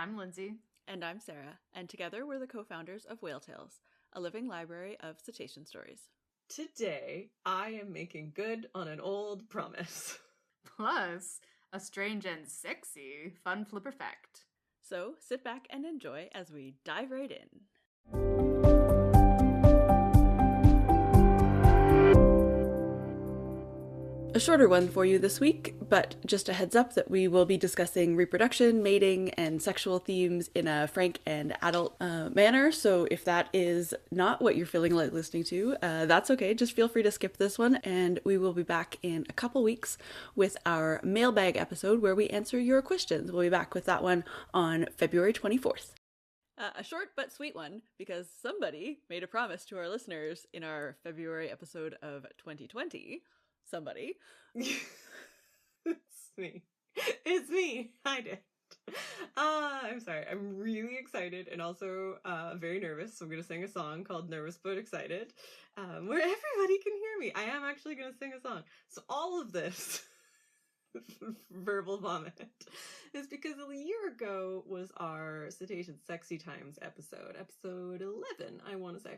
I'm Lindsay. And I'm Sarah, and together we're the co-founders of Whale Tales, a living library of cetacean stories. Today, I am making good on an old promise. Plus, a strange and sexy fun flipper fact. So sit back and enjoy as we dive right in. A shorter one for you this week, but just a heads up that we will be discussing reproduction, mating, and sexual themes in a frank and adult manner. So if that is not what you're feeling like listening to, that's okay. Just feel free to skip this one, and we will be back in a couple weeks with our mailbag episode where we answer your questions. We'll be back with that one on February 24th. A short but sweet one, because somebody made a promise to our listeners in our February episode of 2020. Somebody. It's me. It's me. I did. I'm sorry. I'm really excited and also very nervous. So I'm going to sing a song called Nervous But Excited, where everybody can hear me. I am actually going to sing a song. So all of this verbal vomit is because a year ago was our Cetacean Sexy Times episode 11, I want to say.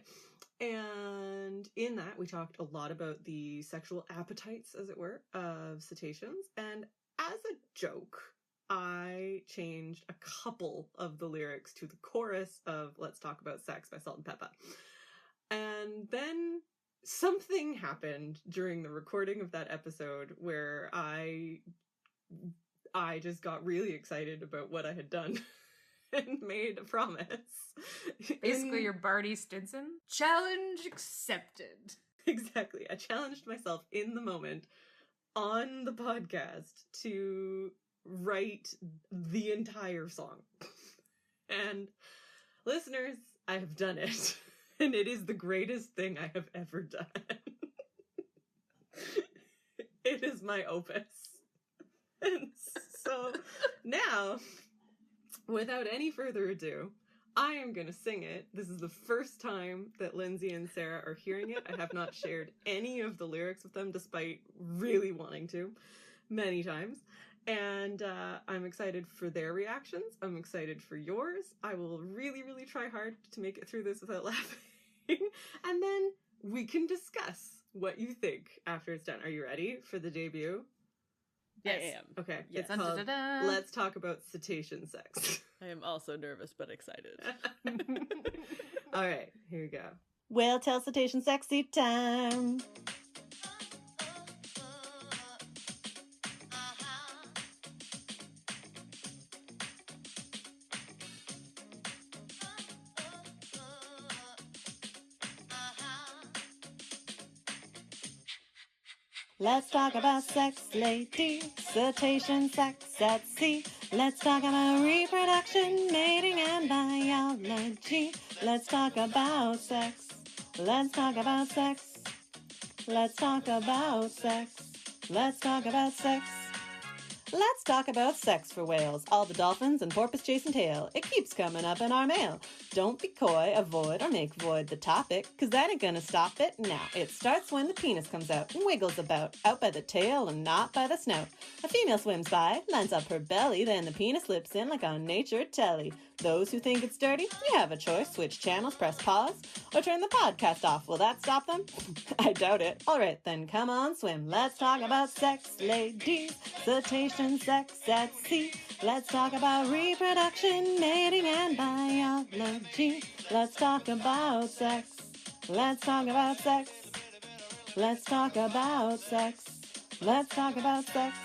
And in that, we talked a lot about the sexual appetites, as it were, of cetaceans. And as a joke, I changed a couple of the lyrics to the chorus of Let's Talk About Sex by Salt and Peppa. And then something happened during the recording of that episode where I just got really excited about what I had done and made a promise. Basically, you're Barney Stinson. Challenge accepted. Exactly. I challenged myself in the moment on the podcast to write the entire song. And listeners, I have done it. And it is the greatest thing I have ever done. It is my opus. And so now, without any further ado, I am going to sing it. This is the first time that Lindsay and Sarah are hearing it. I have not shared any of the lyrics with them, despite really wanting to many times. And I'm excited for their reactions. I'm excited for yours. I will really, really try hard to make it through this without laughing. And then we can discuss what you think after it's done. Are you ready for the debut? Yes. I am. Okay. Yes. It's called Let's Talk About Cetacean Sex. I am also nervous but excited. All right, here we go. Whale Tales Cetacean Sexy Time. Let's talk about sex, ladies, cetacean sex at sea. Let's talk about reproduction, mating, and biology. Let's talk about sex. Let's talk about sex. Let's talk about sex. Let's talk about sex. Let's talk about sex for whales, all the dolphins and porpoise chasing tail. It keeps coming up in our mail. Don't be coy, avoid, or make void the topic, cause that ain't gonna stop it. Now, it starts when the penis comes out and wiggles about, out by the tail and not by the snout. A female swims by, lines up her belly, then the penis slips in like on nature telly. Those who think it's dirty, you have a choice. Switch channels, press pause, or turn the podcast off. Will that stop them? I doubt it. Alright then, come on, swim. Let's talk about sex, ladies, cetacean sex at sea. Let's talk about reproduction, mating, and biology. Let's talk about sex. Let's talk about sex. Let's talk about sex. Let's talk about sex.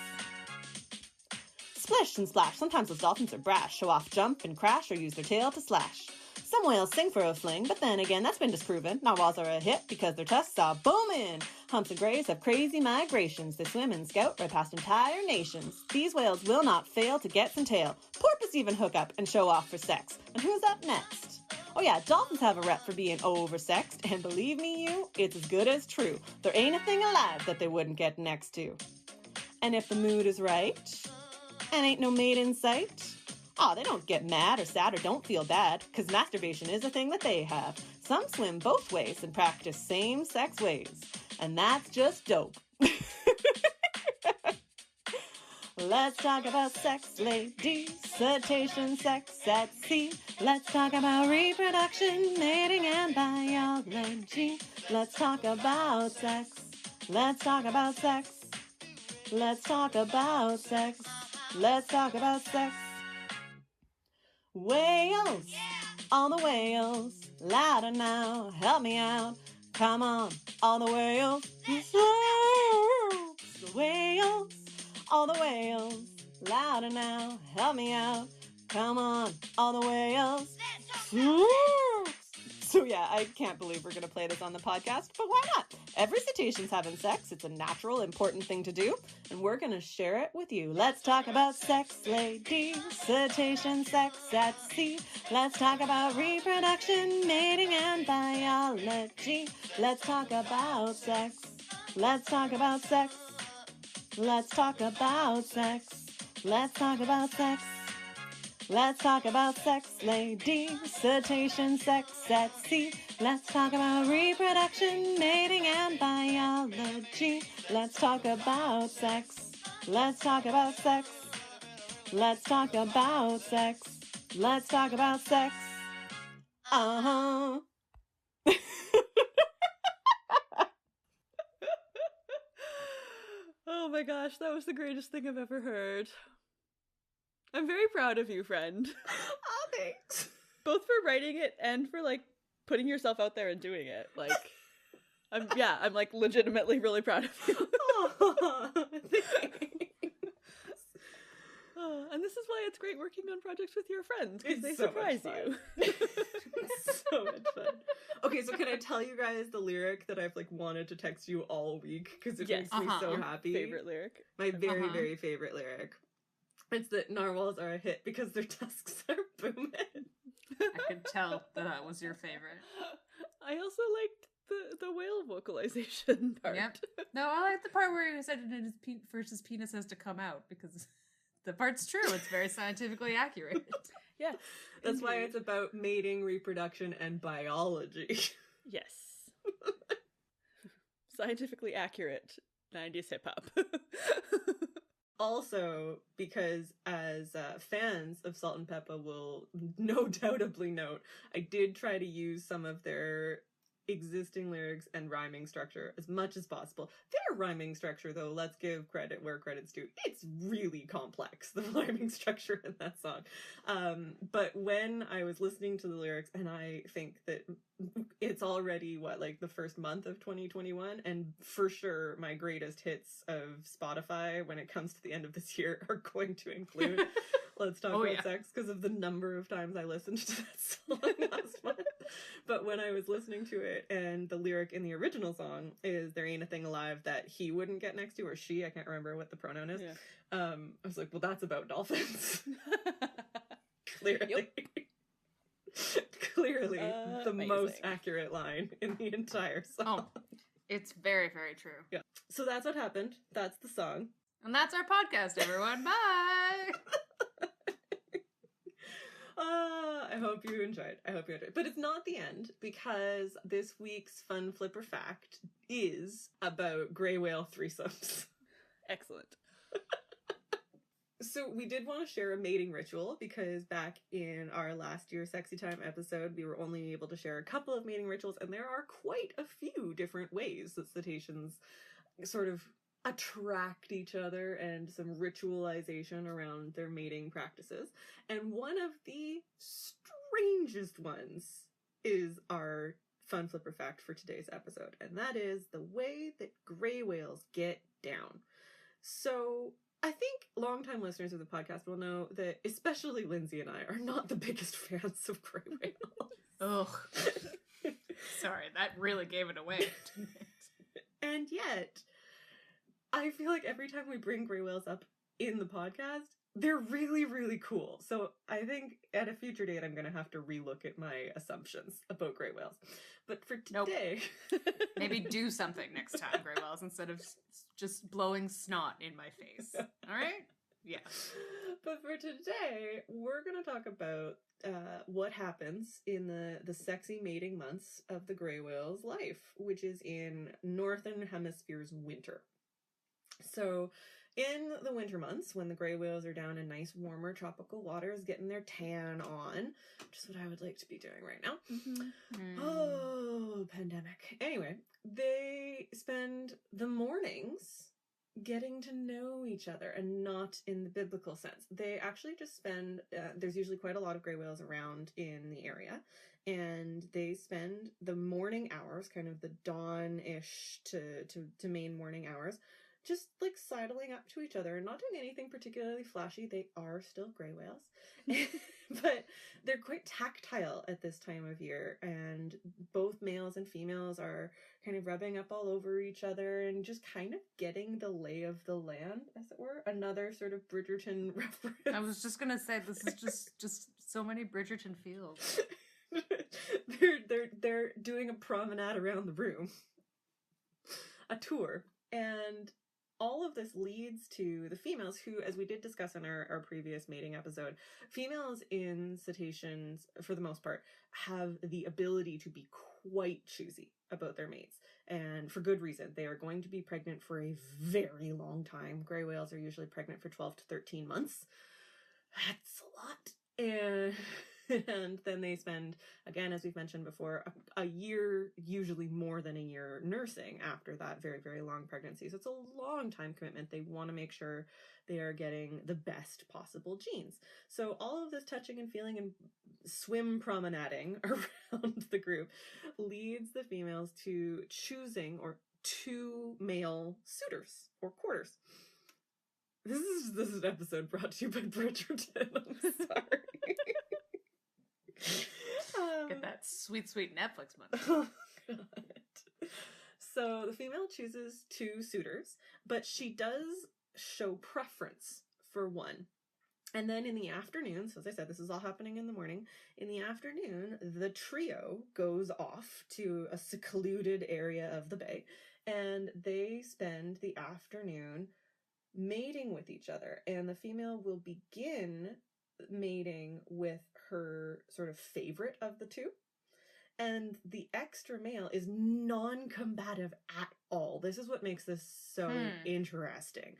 Splish and splash, sometimes those dolphins are brash, show off, jump, and crash, or use their tail to slash. Some whales sing for a fling, but then again, that's been disproven. Narwhals are a hit because their tusks are booming. Humps and grays have crazy migrations. They swim and scout right past entire nations. These whales will not fail to get some tail. Porpoise even hook up and show off for sex. And who's up next? Oh yeah, dolphins have a rep for being oversexed, and believe me you, it's as good as true. There ain't a thing alive that they wouldn't get next to. And if the mood is right, and ain't no mate in sight, they don't get mad or sad or don't feel bad, cause masturbation is a thing that they have. Some swim both ways and practice same-sex ways, and that's just dope. Let's talk about sex, ladies. Cetacean, sex at sea. Let's talk about reproduction, mating, and biology. Let's talk about sex. Let's talk about sex. Let's talk about sex. Let's talk about sex. Whales, all the whales, louder now, help me out. Come on, all the whales. The whales, all the whales, louder now, help me out. Come on, all the whales. So yeah, I can't believe we're gonna play this on the podcast, but why not? Every cetacean's having sex. It's a natural, important thing to do, and we're gonna share it with you. Let's talk about sex, ladies. Cetacean, sex at sea. Let's talk about reproduction, mating, and biology. Let's talk about sex. Let's talk about sex. Let's talk about sex. Let's talk about sex. Let's talk about sex, ladies. Cetacean, sex at sea. Let's talk about reproduction, mating, and biology. Let's talk about sex. Let's talk about sex. Let's talk about sex. Let's talk about sex. Uh-huh. Oh my gosh, that was the greatest thing I've ever heard. I'm very proud of you, friend. Oh, thanks. Both for writing it and for, like, putting yourself out there and doing it. Like, I'm like, legitimately really proud of you. Oh, thanks. And this is why it's great working on projects with your friends, because they It's so surprise much you. It's so much fun. Okay, so can I tell you guys the lyric that I've, like, wanted to text you all week, because it Yes. makes me so Your happy? favorite lyric? My very, Uh-huh. very favorite lyric. It's that narwhals are a hit because their tusks are booming. I could tell that was your favorite. I also liked the whale vocalization part. Yep. No, I like the part where he said his first his penis has to come out, because the part's true. It's very scientifically accurate. Yeah. That's why Indeed. it's about mating, reproduction, and biology. Yes. Scientifically accurate 90s hip hop. Also, because as fans of Salt and Peppa will no doubtably note, I did try to use some of their existing lyrics and rhyming structure as much as possible. Their rhyming structure, though, let's give credit where credit's due. It's really complex, the rhyming structure in that song. But when I was listening to the lyrics, and I think that it's already, like the first month of 2021, and for sure my greatest hits of Spotify when it comes to the end of this year are going to include Let's Talk About Sex, because of the number of times I listened to that song last month. But when I was listening to it, and the lyric in the original song is "There ain't a thing alive that he wouldn't get next to," or she, I can't remember what the pronoun is. Yeah. I was like, well, that's about dolphins. Clearly. Clearly the Amazing. most accurate line in the entire song. Oh, it's very, very true. Yeah. So that's what happened. That's the song. And that's our podcast, everyone. Bye! I hope you enjoyed. But it's not the end, because this week's fun flipper fact is about gray whale threesomes. Excellent. So we did want to share a mating ritual, because back in our last year Sexy Time episode, we were only able to share a couple of mating rituals, and there are quite a few different ways that cetaceans sort of attract each other, and some ritualization around their mating practices. And one of the strangest ones is our fun flipper fact for today's episode, and that is the way that gray whales get down. So I think longtime listeners of the podcast will know that especially Lindsay and I are not the biggest fans of gray whales. Ugh. Sorry, that really gave it away. Didn't it? And yet, I feel like every time we bring gray whales up in the podcast, they're really, really cool. So I think at a future date, I'm going to have to relook at my assumptions about gray whales. But for today... Maybe do something next time, gray whales, instead of just blowing snot in my face. All right? Yeah. But for today, we're going to talk about what happens in the sexy mating months of the gray whale's life, which is in Northern Hemisphere's winter. So in the winter months, when the gray whales are down in nice, warmer tropical waters, getting their tan on, which is what I would like to be doing right now. Oh, pandemic. Anyway, they spend the mornings getting to know each other, and not in the biblical sense. They actually just spend, there's usually quite a lot of gray whales around in the area, and they spend the morning hours, kind of the dawn-ish to main morning hours, just like sidling up to each other and not doing anything particularly flashy. They are still gray whales, but they're quite tactile at this time of year, and both males and females are kind of rubbing up all over each other and just kind of getting the lay of the land, as it were. Another sort of Bridgerton reference. I was just gonna say, this is just so many Bridgerton feels. They're doing a promenade around the room, a tour, and all of this leads to the females who, as we did discuss in our previous mating episode, females in cetaceans, for the most part, have the ability to be quite choosy about their mates. And for good reason. They are going to be pregnant for a very long time. Gray whales are usually pregnant for 12 to 13 months. That's a lot. And then they spend, again, as we've mentioned before, a year, usually more than a year, nursing after that very, very long pregnancy. So it's a long time commitment. They want to make sure they are getting the best possible genes. So all of this touching and feeling and swim promenading around the group leads the females to choosing or 2 male suitors or courters. This is an episode brought to you by Bridgerton. I'm sorry. Get that sweet, sweet Netflix money. Oh, God. So the female chooses 2 suitors, but she does show preference for one. And then in the afternoon, so as I said, this is all happening in the morning. In the afternoon, the trio goes off to a secluded area of the bay, and they spend the afternoon mating with each other. And the female will begin mating with her sort of favorite of the 2. And the extra male is non-combative at all. This is what makes this so interesting.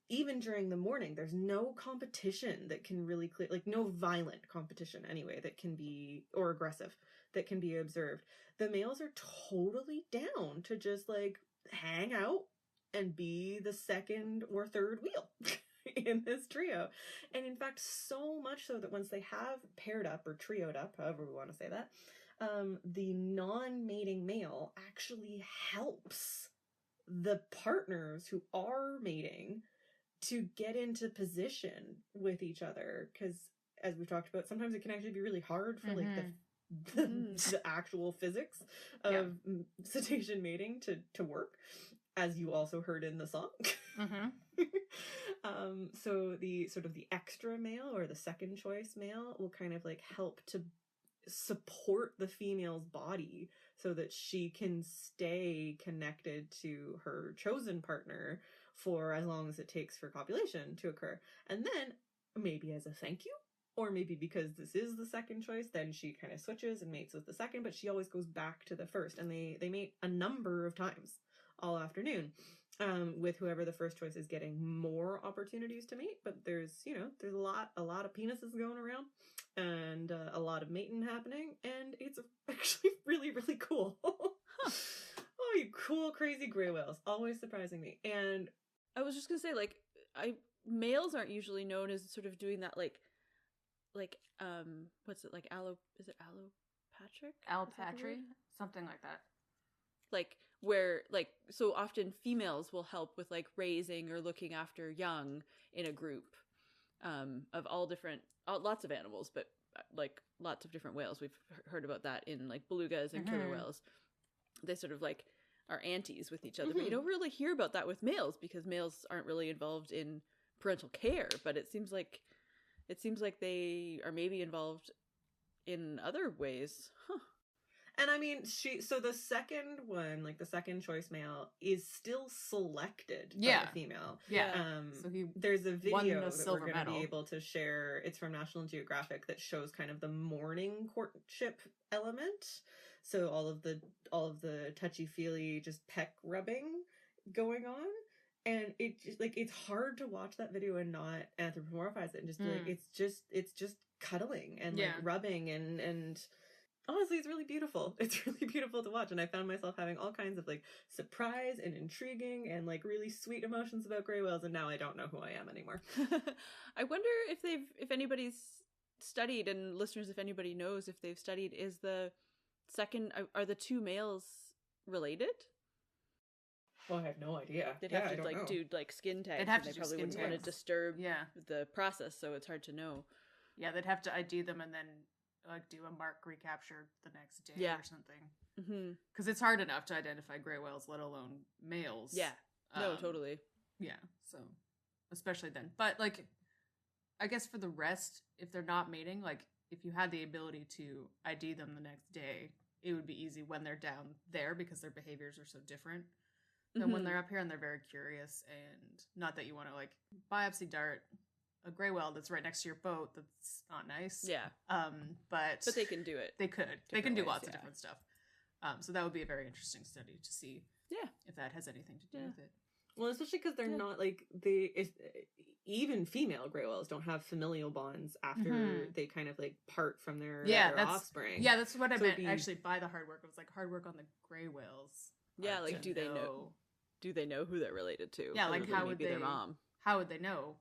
Even during the morning, there's no competition that can really clear, like no violent competition anyway, that can be, or aggressive, that can be observed. The males are totally down to just like hang out and be the second or third wheel in this trio. And in fact, so much so that once they have paired up or trioed up, however we want to say that, the non-mating male actually helps the partners who are mating to get into position with each other. Because as we've talked about, sometimes it can actually be really hard for like the actual physics of cetacean mating to work, as you also heard in the song. So the sort of the extra male or the second choice male will kind of like help to support the female's body so that she can stay connected to her chosen partner for as long as it takes for copulation to occur. And then maybe as a thank you, or maybe because this is the second choice, then she kind of switches and mates with the second, but she always goes back to the first, and they mate a number of times all afternoon, with whoever the first choice is getting more opportunities to mate. But there's a lot of penises going around, and a lot of mating happening, and it's actually really, really cool. Oh, you cool, crazy gray whales, always surprising me. And I was just gonna say, like, males aren't usually known as sort of doing that, like what's it, like is it allopatric? Alpatry? Something like that. Like, where, like, so often females will help with, like, raising or looking after young in a group, of all different, lots of animals, but, like, lots of different whales. We've heard about that in, like, belugas and killer whales. They sort of, like, are aunties with each other, but you don't really hear about that with males, because males aren't really involved in parental care, but it seems like they are maybe involved in other ways. And I mean, so the second one, like the second choice male, is still selected by the female. Yeah. So he there's a video that we're going to medal. be able to share. It's from National Geographic, that shows kind of the morning courtship element. So all of the touchy-feely, just peck rubbing going on. And it just, like, it's hard to watch that video and not anthropomorphize it and just be like, it's just cuddling and like rubbing and honestly, it's really beautiful. It's really beautiful to watch. And I found myself having all kinds of like surprise and intriguing and like really sweet emotions about gray whales. And now I don't know who I am anymore. I wonder if anybody's studied, and listeners, if anybody knows if they've studied, is the second, are the two males related? Oh, I have no idea. They'd have to like do like skin tags. They'd have to they do probably skin wouldn't want to tags. disturb the process, so it's hard to know. Yeah, they'd have to ID them and then like do a mark recapture the next day or something. Because it's hard enough to identify gray whales, let alone males. Yeah. No, totally. Yeah. So, especially then. But like, I guess for the rest, if they're not mating, like if you had the ability to ID them the next day, it would be easy when they're down there because their behaviors are so different than when they're up here and they're very curious. And not that you want to like biopsy dart a gray whale that's right next to your boat. That's not nice. Yeah. But they can do it. They could. They can do lots of different stuff. So that would be a very interesting study to see. Yeah. If that has anything to do with it. Well, especially because they're not like even female gray whales don't have familial bonds after they kind of like part from their offspring. Yeah, that's what I meant actually by the hard work. It was like hard work on the gray whales. Yeah, like do they know? Do they know who they're related to? Yeah, like how would they? Their mom. How would they know?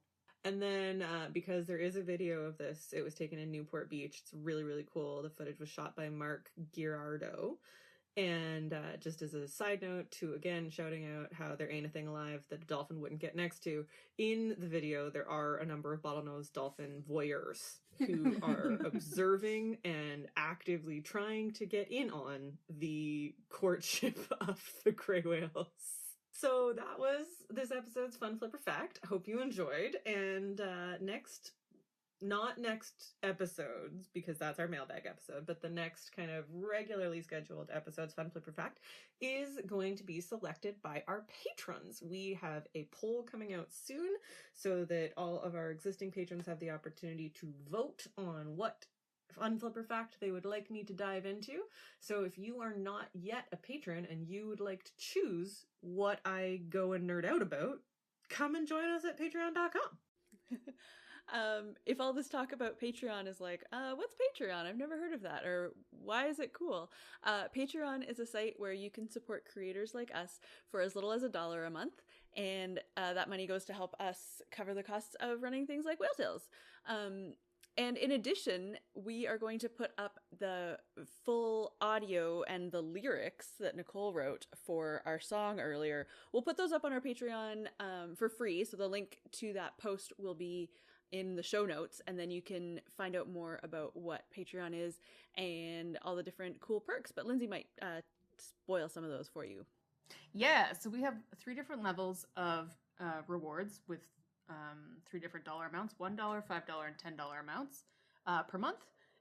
And then because there is a video of this, it was taken in Newport Beach. It's really, really cool. The footage was shot by Mark Girardo. And just as a side note to, again, shouting out how there ain't a thing alive that a dolphin wouldn't get next to, in the video there are a number of bottlenose dolphin voyeurs who are observing and actively trying to get in on the courtship of the gray whales. So that was this episode's Fun Flipper Fact. Hope you enjoyed. And not next episodes, because that's our mailbag episode, but the next kind of regularly scheduled episode's Fun Flipper Fact is going to be selected by our patrons. We have a poll coming out soon so that all of our existing patrons have the opportunity to vote on what Fun Flipper Fact they would like me to dive into. So if you are not yet a patron and you would like to choose what I go and nerd out about, come and join us at patreon.com. If all this talk about Patreon is like, what's Patreon? I've never heard of that. Or why is it cool? Patreon is a site where you can support creators like us for as little as $1 a month. And that money goes to help us cover the costs of running things like Whale Tales. And in addition, we are going to put up the full audio and the lyrics that Nicole wrote for our song earlier. We'll put those up on our Patreon for free. So the link to that post will be in the show notes. And then you can find out more about what Patreon is and all the different cool perks. But Lindsay might spoil some of those for you. Yeah. So we have 3 different levels of rewards with 3 different dollar amounts, $1, $5, and $10 amounts per month.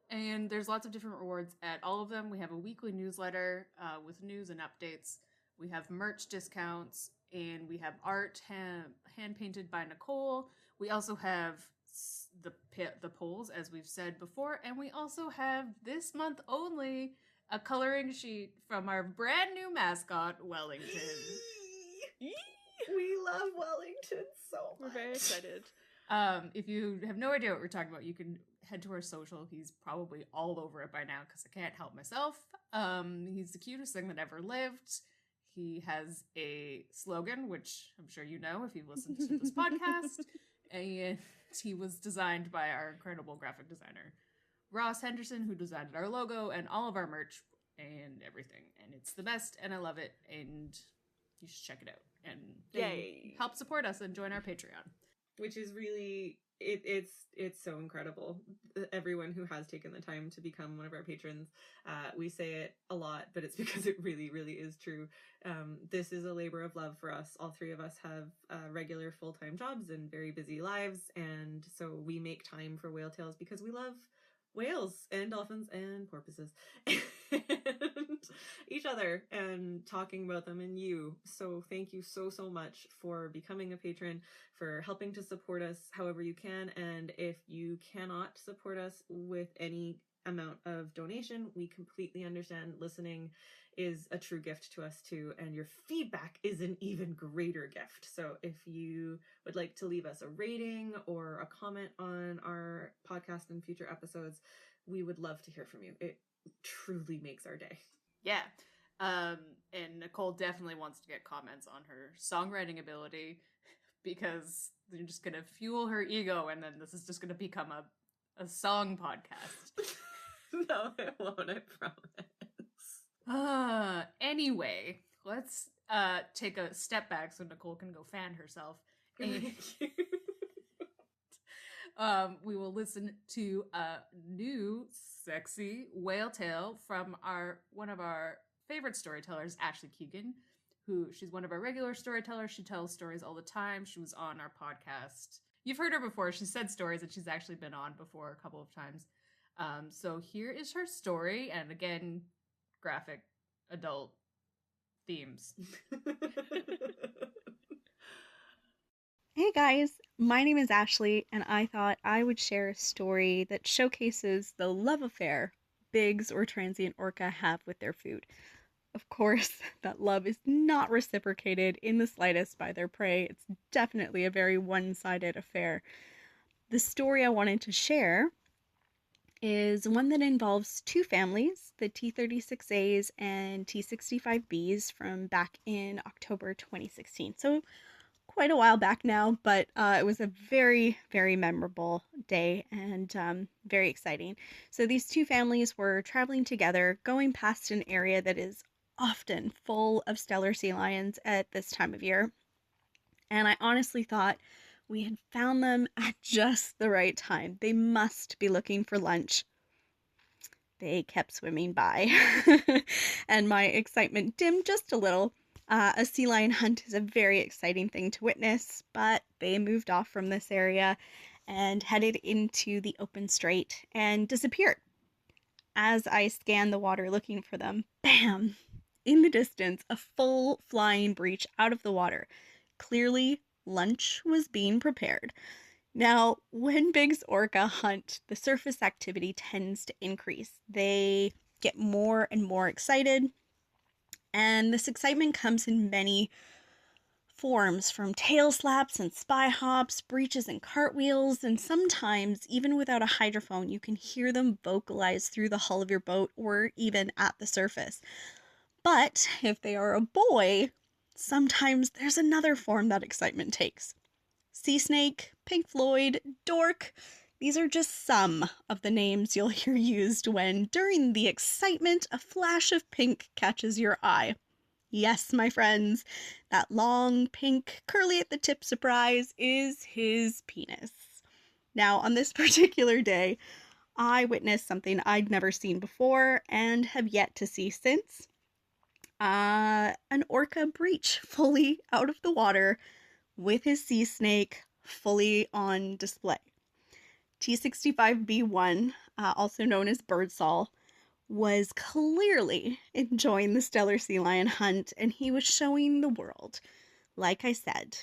And there's lots of different rewards at all of them. We have a weekly newsletter with news and updates. We have merch discounts, and we have art hand painted by Nicole. We also have the polls, as we've said before. And we also have this month only a coloring sheet from our brand new mascot, Wellington. We love Wellington so much. We're very excited. If you have no idea what we're talking about, you can head to our social. He's probably all over it by now because I can't help myself. He's the cutest thing that ever lived. He has a slogan, which I'm sure you know if you've listened to this podcast. And he was designed by our incredible graphic designer, Ross Henderson, who designed our logo and all of our merch and everything. And it's the best, and I love it. And you should check it out. And help support us and join our Patreon. Which is really, it's so incredible. Everyone who has taken the time to become one of our patrons, we say it a lot, but it's because it really, really is true. This is a labor of love for us. All 3 of us have regular full-time jobs and very busy lives, and so we make time for Whale Tales because we love whales and dolphins and porpoises and each other and talking about them and you. So thank you so much for becoming a patron, for helping to support us however you can. And if you cannot support us with any amount of donation. We completely understand. Listening is a true gift to us too, and your feedback is an even greater gift. So if you would like to leave us a rating or a comment on our podcast and future episodes, we would love to hear from you. It truly makes our day. Yeah. And Nicole definitely wants to get comments on her songwriting ability, because they're just going to fuel her ego, and then this is just going to become a song podcast. No, it won't, I promise. Anyway, let's take a step back so Nicole can go fan herself. And we will listen to a new sexy whale tale from one of our favorite storytellers, Ashley Keegan, she's one of our regular storytellers. She tells stories all the time. She was on our podcast. You've heard her before. She said stories that she's actually been on before a couple of times. So here is her story, and again, graphic adult themes. Hey guys, my name is Ashley, and I thought I would share a story that showcases the love affair Biggs or transient orca have with their food. Of course, that love is not reciprocated in the slightest by their prey. It's definitely a very one-sided affair. The story I wanted to share is one that involves two families, the T36As and T65Bs, from back in October 2016. So quite a while back now, but it was a very, very memorable day and very exciting. So these two families were traveling together, going past an area that is often full of stellar sea lions at this time of year. And I honestly thought we had found them at just the right time. They must be looking for lunch. They kept swimming by, and my excitement dimmed just a little. A sea lion hunt is a very exciting thing to witness, but they moved off from this area and headed into the open strait and disappeared. As I scanned the water looking for them, bam! In the distance, a full flying breach out of the water. Clearly, lunch was being prepared. Now, when Biggs orca hunt, the surface activity tends to increase. They get more and more excited, and this excitement comes in many forms, from tail slaps and spy hops, breaches and cartwheels, and sometimes, even without a hydrophone, you can hear them vocalize through the hull of your boat or even at the surface. But if they are a boy, sometimes there's another form that excitement takes. Sea snake, Pink Floyd, dork. These are just some of the names you'll hear used when, during the excitement, a flash of pink catches your eye. Yes, my friends, that long, pink, curly at the tip surprise is his penis. Now, on this particular day, I witnessed something I'd never seen before and have yet to see since. An orca breach fully out of the water with his sea snake fully on display. T65B1, also known as birdsall, was clearly enjoying the stellar sea lion hunt, and he was showing the world. Like I said,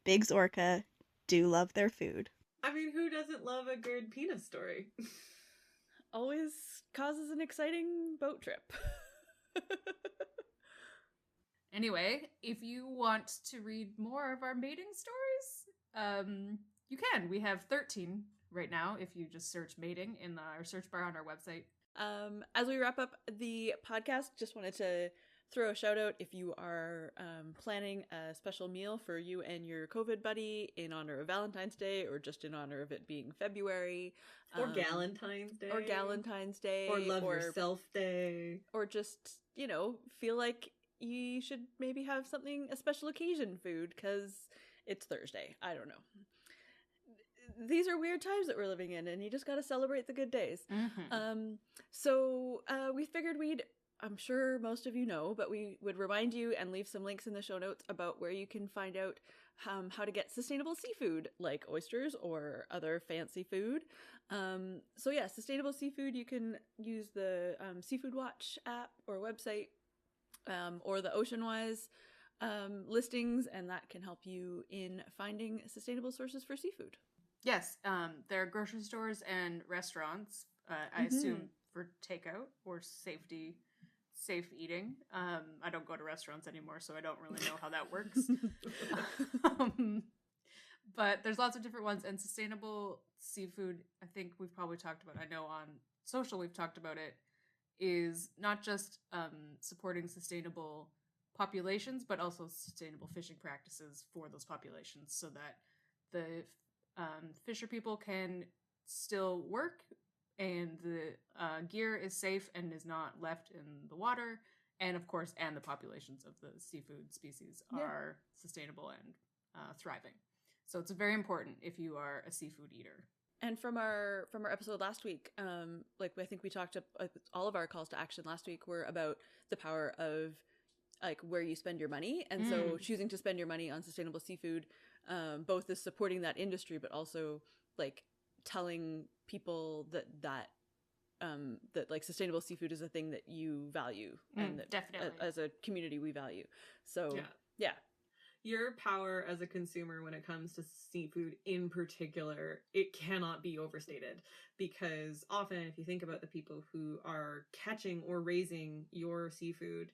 Biggs orca do love their food. I mean, who doesn't love a good penis story? Always causes an exciting boat trip. Anyway, if you want to read more of our mating stories, you can. We have 13 right now if you just search mating in our search bar on our website. As we wrap up the podcast, just wanted to throw a shout out if you are planning a special meal for you and your COVID buddy in honor of Valentine's Day, or just in honor of it being February. Or Galentine's Day. Or Galentine's Day. Or Love Yourself Day. Or just, feel like you should maybe have something, a special occasion food, because it's Thursday. I don't know. These are weird times that we're living in, and you just gotta celebrate the good days. Mm-hmm. So we figured I'm sure most of you know, but we would remind you and leave some links in the show notes about where you can find out how to get sustainable seafood, like oysters or other fancy food. So yeah, sustainable seafood, you can use the Seafood Watch app or website, or the Oceanwise listings, and that can help you in finding sustainable sources for seafood. Yes, there are grocery stores and restaurants I assume for takeout or safe eating. I don't go to restaurants anymore, so I don't really know how that works. But there's lots of different ones, and sustainable seafood, I think we've probably talked about, I know on social we've talked about it, is not just supporting sustainable populations, but also sustainable fishing practices for those populations, so that the fisher people can still work and the gear is safe and is not left in the water, and of course, and the populations of the seafood species are sustainable and thriving. So it's very important if you are a seafood eater. And from our episode last week, like I think we talked, all of our calls to action last week were about the power of like where you spend your money, and so choosing to spend your money on sustainable seafood, both is supporting that industry, but also like telling people that like sustainable seafood is a thing that you value, and that definitely as a community we value. So yeah. Your power as a consumer when it comes to seafood in particular, it cannot be overstated, because often if you think about the people who are catching or raising your seafood,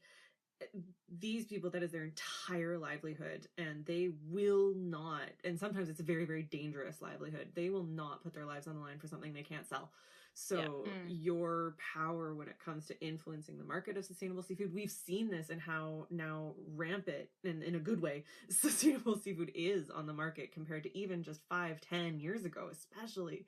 these people, that is their entire livelihood, and they will not, and sometimes it's a very, very dangerous livelihood, they will not put their lives on the line for something they can't sell. So your power when it comes to influencing the market of sustainable seafood, we've seen this in how now rampant, and in a good way, sustainable seafood is on the market compared to even just 5-10 years ago, especially.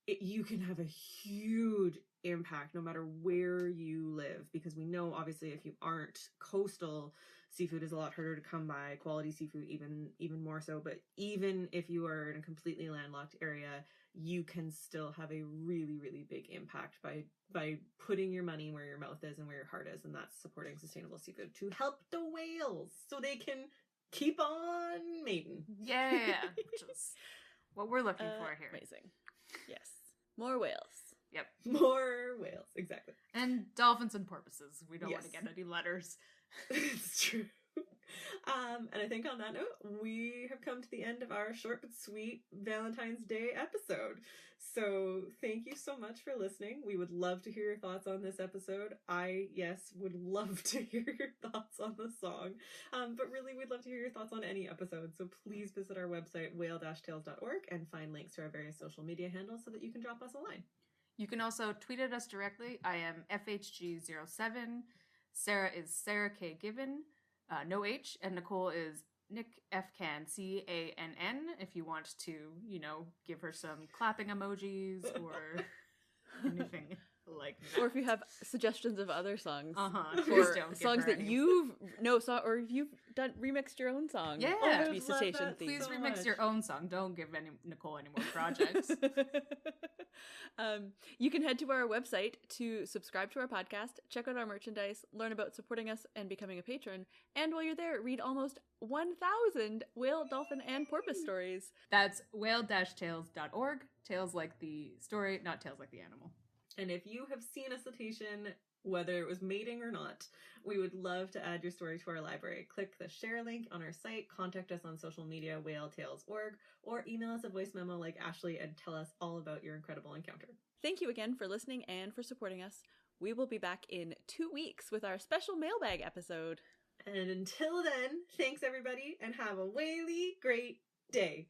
You can have a huge impact no matter where you live, because we know obviously if you aren't coastal, seafood is a lot harder to come by, quality seafood even more so. But even if you are in a completely landlocked area, you can still have a really, really big impact by putting your money where your mouth is and where your heart is, and that's supporting sustainable seafood to help the whales so they can keep on mating. Yeah, which is what we're looking for here. Amazing. Yes. More whales. Yep. More whales, exactly. And dolphins and porpoises. We don't want to get any letters. It's true. And I think on that note, we have come to the end of our short but sweet Valentine's Day episode. So thank you so much for listening. We would love to hear your thoughts on this episode. Would love to hear your thoughts on the song. But really, we'd love to hear your thoughts on any episode. So please visit our website, whale-tales.org, and find links to our various social media handles so that you can drop us a line. You can also tweet at us directly. I am FHG07. Sarah is Sarah K. Gibbon. No H, and Nicole is Nick F. Can, CANN, if you want to, give her some clapping emojis or anything like that. Or if you have suggestions of other songs. Please don't songs that or if you've remixed your own song. Yeah. To be Cetacean themed. Please remix your own song. Don't give Nicole any more projects. You can head to our website to subscribe to our podcast, check out our merchandise, learn about supporting us and becoming a patron, and while you're there, read almost 1,000 whale, dolphin, and porpoise stories. That's whale-tales.org. Tales like the story, not tales like the animal. And if you have seen a cetacean, whether it was mating or not, we would love to add your story to our library. Click the share link on our site, contact us on social media, whale-tales.org, or email us a voice memo like Ashley and tell us all about your incredible encounter. Thank you again for listening and for supporting us. We will be back in 2 weeks with our special mailbag episode. And until then, thanks everybody, and have a whaley great day.